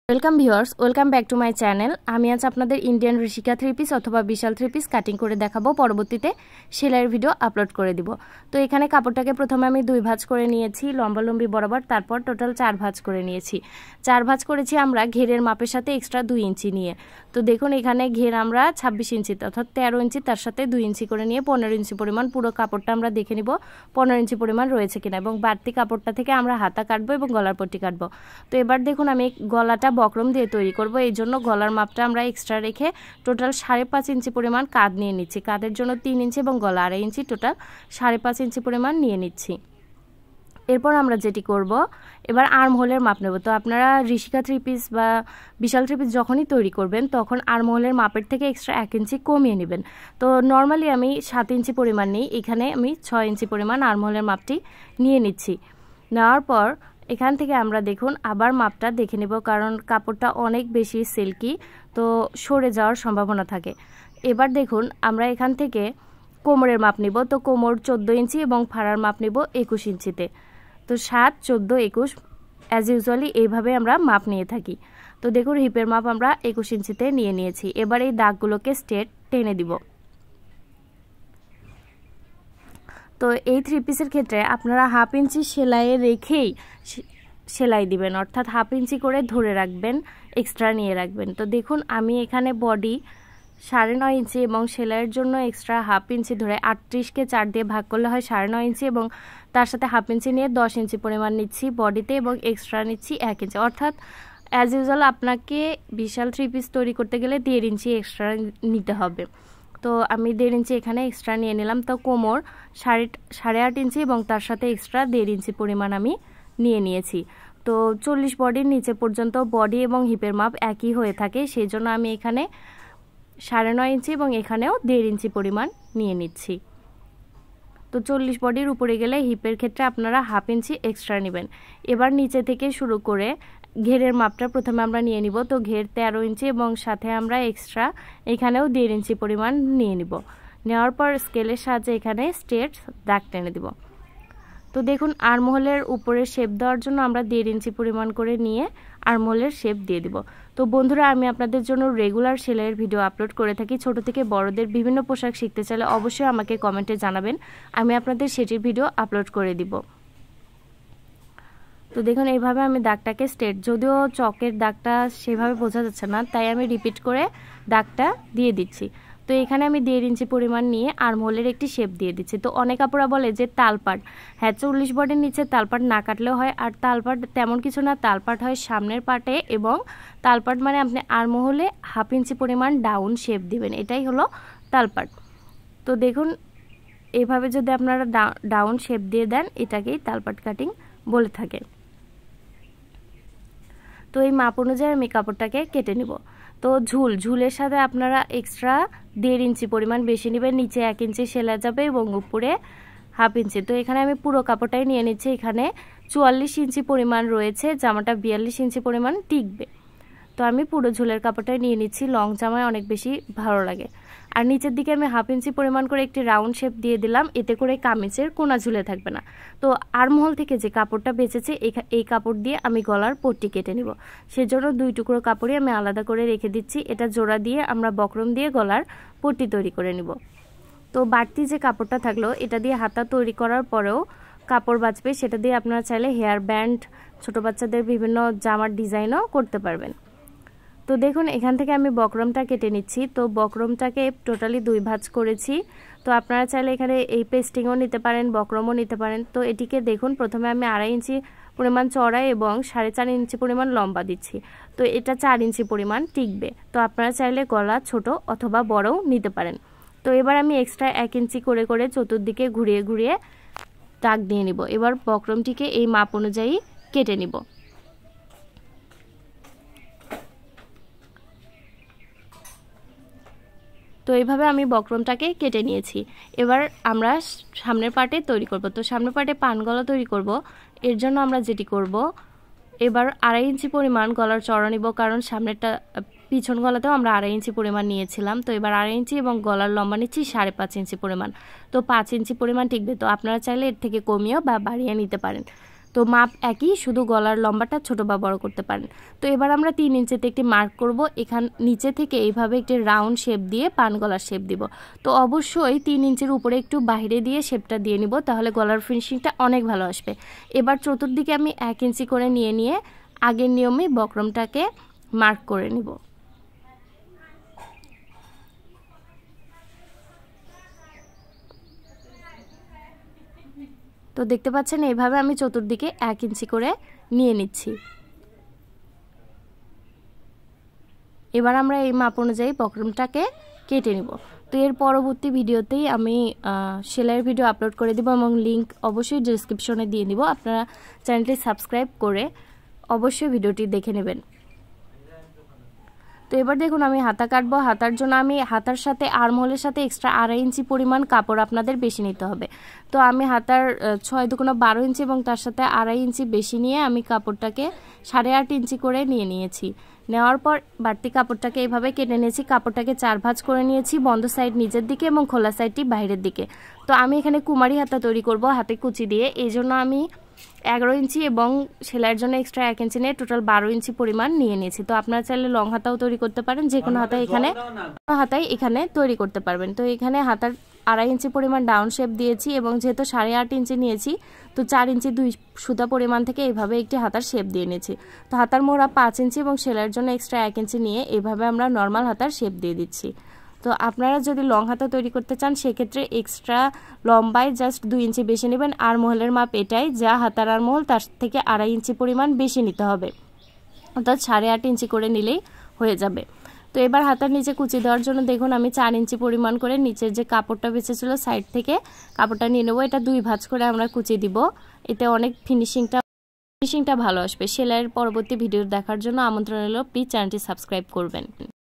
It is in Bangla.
Welcome viewers, welcome back to my channel. আমি আজ আপনাদের ইন্ডিয়ান ঋষিকা 3 পিস অথবা বিশাল 3 পিস কাটিং করে দেখাবো, পরবর্তীতে সেলাইয়ের ভিডিও আপলোড করে দিব। তো এখানে কাপড়টাকে প্রথমে আমি 2 ভাঁজ করে নিয়েছি লম্বালম্বি বরাবর, তারপর টোটাল 4 ভাঁজ করে নিয়েছি। 4 ভাঁজ করেছি আমরা ঘেরের মাপের সাথে এক্সট্রা 2 ইঞ্চি নিয়ে। তো দেখুন এখানে ঘের আমরা 26 ইঞ্চি অর্থাৎ 13 ইঞ্চি, তার সাথে 2 ইঞ্চি করে নিয়ে 15 ইঞ্চি পরিমাণ পুরো কাপড়টা আমরা দেখে নিব 15 ইঞ্চি পরিমাণ রয়েছে কিনা, এবং বাড়তি কাপড়টা থেকে আমরা হাতা কাটবো এবং গলার পট্টি কাটবো। তো এবার দেখুন আমি গলাটা বক্রম দিয়ে তৈরি করব, এই জন্য গলার মাপটা আমরা এক্সট্রা রেখে টোটাল 5.5 ইঞ্চি পরিমাণ কাঁধ নিয়ে নিচ্ছি। কাঁধের জন্য 3 ইঞ্চি এবং গলা 2.5 ইঞ্চি, টোটাল 5.5 ইঞ্চি পরিমাণ নিয়ে নিচ্ছি। এরপর আমরা যেটি করব, এবার আর্ম হোলের মাপ নেব। তো আপনারা ঋষিকা 3 পিস বা বিশাল 3 পিস যখনই তৈরি করবেন তখন আর্ম হোলের মাপের থেকে এক্সট্রা 1 ইঞ্চি কমিয়ে নেবেন। তো নর্মালি আমি 7 ইঞ্চি পরিমাণ নিই, এখানে আমি 6 ইঞ্চি পরিমাণ আর্ম হোলের মাপটি নিয়ে নিচ্ছি। নেওয়ার পর এখান থেকে আমরা দেখুন আবার মাপটা দেখে নেব, কারণ কাপড়টা অনেক বেশি সিল্কি, তো সরে যাওয়ার সম্ভাবনা থাকে। এবার দেখুন আমরা এখান থেকে কোমরের মাপ নিব। তো কোমর 14 ইঞ্চি এবং ফাড়ার মাপ নিব 21 ইঞ্চিতে। তো 7, 14, 21 অ্যাজ ইউজুয়ালি এইভাবে আমরা মাপ নিয়ে থাকি। তো দেখুন হিপের মাপ আমরা 21 ইঞ্চিতে নিয়ে নিয়েছি। এবার এই দাগগুলোকে স্ট্রেট টেনে দিব। তো এই 3 পিসের ক্ষেত্রে আপনারা 1/2 ইঞ্চি সেলাইয়ে রেখেই সেলাই দিবেন, অর্থাৎ 1/2 ইঞ্চি করে ধরে রাখবেন, এক্সট্রা নিয়ে রাখবেন। তো দেখুন আমি এখানে বডি 9.5 ইঞ্চি এবং সেলাইয়ের জন্য এক্সট্রা 1/2 ইঞ্চি ধরে 38কে 4 দিয়ে ভাগ করলে হয় 9.5 ইঞ্চি, এবং তার সাথে 1/2 ইঞ্চি নিয়ে 10 ইঞ্চি পরিমাণ নিচ্ছি বডিতে এবং এক্সট্রা নিচ্ছি 1 ইঞ্চি। অর্থাৎ অ্যাজ ইউজুয়াল আপনাকে বিশাল 3 পিস তৈরি করতে গেলে 1.5 ইঞ্চি এক্সট্রা নিতে হবে। তো আমি 1.5 ইঞ্চি এখানে এক্সট্রা নিয়ে নিলাম। তো কোমর 8.5 ইঞ্চি এবং তার সাথে এক্সট্রা 1.5 ইঞ্চি পরিমাণ আমি নিয়ে নিয়েছি। তো 40 বডির নিচে পর্যন্ত বডি এবং হিপের মাপ একই হয়ে থাকে, সেই জন্য আমি এখানে 9.5 ইঞ্চি এবং এখানেও 1.5 ইঞ্চি পরিমাণ নিয়ে নিচ্ছি। তো 40 বডির উপরে গেলে হিপের ক্ষেত্রে আপনারা 1/2 ইঞ্চি এক্সট্রা নেবেন। এবার নিচে থেকে শুরু করে ঘেরের মাপটা প্রথমে আমরা নিয়ে নিব। তো ঘের 13 ইঞ্চি এবং সাথে আমরা এক্সট্রা এখানেও 1.5 ইঞ্চি পরিমাণ নিয়ে নিব। নেওয়ার পর স্কেলের সাহায্যে এখানে স্ট্রেট দাগ টেনে দিব। তো দেখুন আর্মহোলের উপরে শেপ দেওয়ার জন্য আমরা 1.5 ইঞ্চি পরিমাণ করে নিয়ে আর্মহোলের শেপ দিয়ে দিব। তো বন্ধুরা, আমি আপনাদের জন্য রেগুলার সেলাইয়ের ভিডিও আপলোড করে থাকি। ছোট থেকে বড়দের বিভিন্ন পোশাক শিখতে চাইলে অবশ্যই আমাকে কমেন্টে জানাবেন, আমি আপনাদের সেটির ভিডিও আপলোড করে দিব। তো দেখুন এইভাবে আমি দাগটাকে স্ট্রেট, যদিও চকের দাগটা সেভাবে বোঝা যাচ্ছে না, তাই আমি রিপিট করে দাগটা দিয়ে দিচ্ছি। তো এখানে আমি 1.5 ইঞ্চি পরিমাণ নিয়ে আর্মহোলের একটি শেপ দিয়ে দিচ্ছি। তো অনেক আপুরা বলে যে তালপাট, হ্যাঁ 40 বডির নিচে তালপাট না কাটলেও হয়, আর তালপাট তেমন কিছু না, তালপাট হয় সামনের পাটে, এবং তালপাট মানে আপনি আর্মহোলে 1/2 ইঞ্চি পরিমাণ ডাউন শেপ দিবেন, এটাই হলো তালপাট। তো দেখুন এইভাবে যদি আপনারা ডাউন শেপ দিয়ে দেন, এটাকেই তালপাট কাটিং বলে থাকে। তো এই মাপ অনুযায়ী আমি কাপড়টাকে কেটে নিব। তো ঝুলের সাথে আপনারা এক্সট্রা 1.5 ইঞ্চি পরিমাণ বেশি নেবেন, নিচে 1 ইঞ্চি সেলাই যাবে এবং উপরে 1/2 ইঞ্চি। তো এখানে আমি পুরো কাপড়টাই নিয়ে নিচ্ছি। এখানে 44 ইঞ্চি পরিমাণ রয়েছে, জামাটা 42 ইঞ্চি পরিমাণ টিকবে। তো আমি পুরো ঝুলের কাপড়টাই নিয়ে নিচ্ছি, লং জামায় অনেক বেশি ভালো লাগে। আর নিচের দিকে আমি 1/2 ইঞ্চি পরিমাণ করে একটি রাউন্ড শেপ দিয়ে দিলাম, এতে করে কামিজের কোনা ঝুলে থাকবে না। তো আর্মহোল থেকে যে কাপড়টা বেঁচেছে এই কাপড় দিয়ে আমি গলার পট্টি কেটে নিব। সেজন্য 2 টুকরো কাপড়ই আমি আলাদা করে রেখে দিচ্ছি। এটা জোড়া দিয়ে আমরা বক্রম দিয়ে গলার পট্টি তৈরি করে নিব। তো বাড়তি যে কাপড়টা থাকলো এটা দিয়ে হাতা তৈরি করার পরেও কাপড় বাঁচবে, সেটা দিয়ে আপনারা চাইলে হেয়ার ব্যান্ড, ছোট বাচ্চাদের বিভিন্ন জামার ডিজাইনও করতে পারবেন। তো দেখুন এখান থেকে আমি বক্রমটা কেটে নিচ্ছি। তো বক্রমটাকে টোটালি 2 ভাঁজ করেছি। তো আপনারা চাইলে এখানে এই পেস্টিংও নিতে পারেন, বক্রমও নিতে পারেন। তো এটিকে দেখুন প্রথমে আমি 2.5 ইঞ্চি পরিমাণ চড়া এবং 4.5 ইঞ্চি পরিমাণ লম্বা দিচ্ছি। তো এটা 4 ইঞ্চি পরিমাণ টিকবে। তো আপনারা চাইলে গলা ছোট অথবা বড়ও নিতে পারেন। তো এবার আমি এক্সট্রা 1 ইঞ্চি করে করে চতুর্দিকে ঘুরিয়ে ঘুরিয়ে দাগ দিয়ে নিব। এবার বক্রমটিকে এই মাপ অনুযায়ী কেটে নিব। তো এইভাবে আমি বক্রমটাকে কেটে নিয়েছি। এবার আমরা সামনের পার্টে তৈরি করব। তো সামনের পার্টে পান গলা তৈরি করব, এর জন্য আমরা যেটি করব, এবার 2.5 ইঞ্চি পরিমাণ গলার চড়া নিব, কারণ সামনেরটা পিছন গলাতেও আমরা 2.5 ইঞ্চি পরিমাণ নিয়েছিলাম। তো এবার 2.5 ইঞ্চি এবং গলার লম্বা নিচ্ছি 5.5 ইঞ্চি পরিমাণ। তো 5 ইঞ্চি পরিমাণ টিকবে। তো আপনারা চাইলে এর থেকে কমিয়েও বা বাড়িয়ে নিতে পারেন। তো মাপ একই, শুধু গলার লম্বাটা ছোট বা বড় করতে পারেন। তো এবার আমরা 3 ইঞ্চিতে একটি মার্ক করব, এখান নিচে থেকে এইভাবে একটি রাউন্ড শেপ দিয়ে পান গলার শেপ দিব। তো অবশ্যই 3 ইঞ্চির উপরে একটু বাইরে দিয়ে শেপটা দিয়ে নিব, তাহলে গলার ফিনিশিংটা অনেক ভালো আসবে। এবার চতুর্দিকে আমি 1 ইঞ্চি করে নিয়ে আগের নিয়মে বক্রমটাকে মার্ক করে নিব। তো দেখতে পাচ্ছেন এইভাবে আমি চতুর্দিকে 1 ইঞ্চি করে নিয়ে নিচ্ছি। এবার আমরা এই মাপ অনুযায়ী বক্রমটাকে কেটে নিব। তো এর পরবর্তী ভিডিওতেই আমি সেলাইয়ের ভিডিও আপলোড করে দিব এবং লিংক অবশ্যই ডেসক্রিপশনে দিয়ে দিব। আপনারা চ্যানেলটি সাবস্ক্রাইব করে অবশ্যই ভিডিওটি দেখে নেবেন। তো এবার দেখুন আমি হাতা কাটবো। হাতার জন্য আমি হাতার সাথে আর্মহোলের সাথে এক্সট্রা 2.5 ইঞ্চি পরিমাণ কাপড় আপনাদের বেশি নিতে হবে। তো আমি হাতার 6 দুগুণ 12 ইঞ্চি এবং তার সাথে 2.5 ইঞ্চি বেশি নিয়ে আমি কাপড়টাকে 8.5 ইঞ্চি করে নিয়েছি। নেওয়ার পর বাড়তি কাপড়টাকে এইভাবে কেটে নিয়েছি। কাপড়টাকে 4 ভাঁজ করে নিয়েছি, বন্ধ সাইড নিচের দিকে এবং খোলা সাইডটি বাইরের দিকে। তো আমি এখানে কুমারী হাতা তৈরি করব হাতে কুচি দিয়ে, এই জন্য আমি 11 ইঞ্চি এবং সেলাইয়ের জন্য এক্সট্রা 1 ইঞ্চি নিয়ে টোটাল 12 ইঞ্চি পরিমাণ নিয়ে নিয়েছি। তো আপনারা চাইলে লং হাতাও তৈরি করতে পারেন, যে কোনো হাতায় এখানে তৈরি করতে পারবেন। তো এখানে হাতার 2.5 ইঞ্চি পরিমাণ ডাউন শেপ দিয়েছি এবং যেহেতু 8.5 ইঞ্চি নিয়েছি, তো 4 ইঞ্চি 2 সুতা পরিমাণ থেকে এইভাবে একটি হাতার শেপ দিয়ে নিয়েছি। তো হাতার মোড়া 5 ইঞ্চি এবং সেলাইয়ের জন্য এক্সট্রা 1 ইঞ্চি নিয়ে এইভাবে আমরা নর্মাল হাতার শেপ দিয়ে দিচ্ছি। তো আপনারা যদি লং হাতা তৈরি করতে চান সেক্ষেত্রে এক্সট্রা লম্বায় জাস্ট 2 ইঞ্চি বেশি নেবেন। আর মহলের মাপ এটাই, যা হাতার আর মহল তার থেকে 2.5 ইঞ্চি পরিমাণ বেশি নিতে হবে, অর্থাৎ 8.5 ইঞ্চি করে নিলেই হয়ে যাবে। তো এবার হাতার নিচে কুচি দেওয়ার জন্য দেখুন আমি 4 ইঞ্চি পরিমাণ করে নিচের যে কাপড়টা বেঁচেছিল সাইড থেকে কাপড়টা নিয়ে নেবো। এটা 2 ভাঁজ করে আমরা কুচি দিব, এতে অনেক ফিনিশিংটা ভালো আসবে। সেলাইয়ের পরবর্তী ভিডিও দেখার জন্য আমন্ত্রণ রইল, প্লিজ চ্যানেলটি সাবস্ক্রাইব করবেন।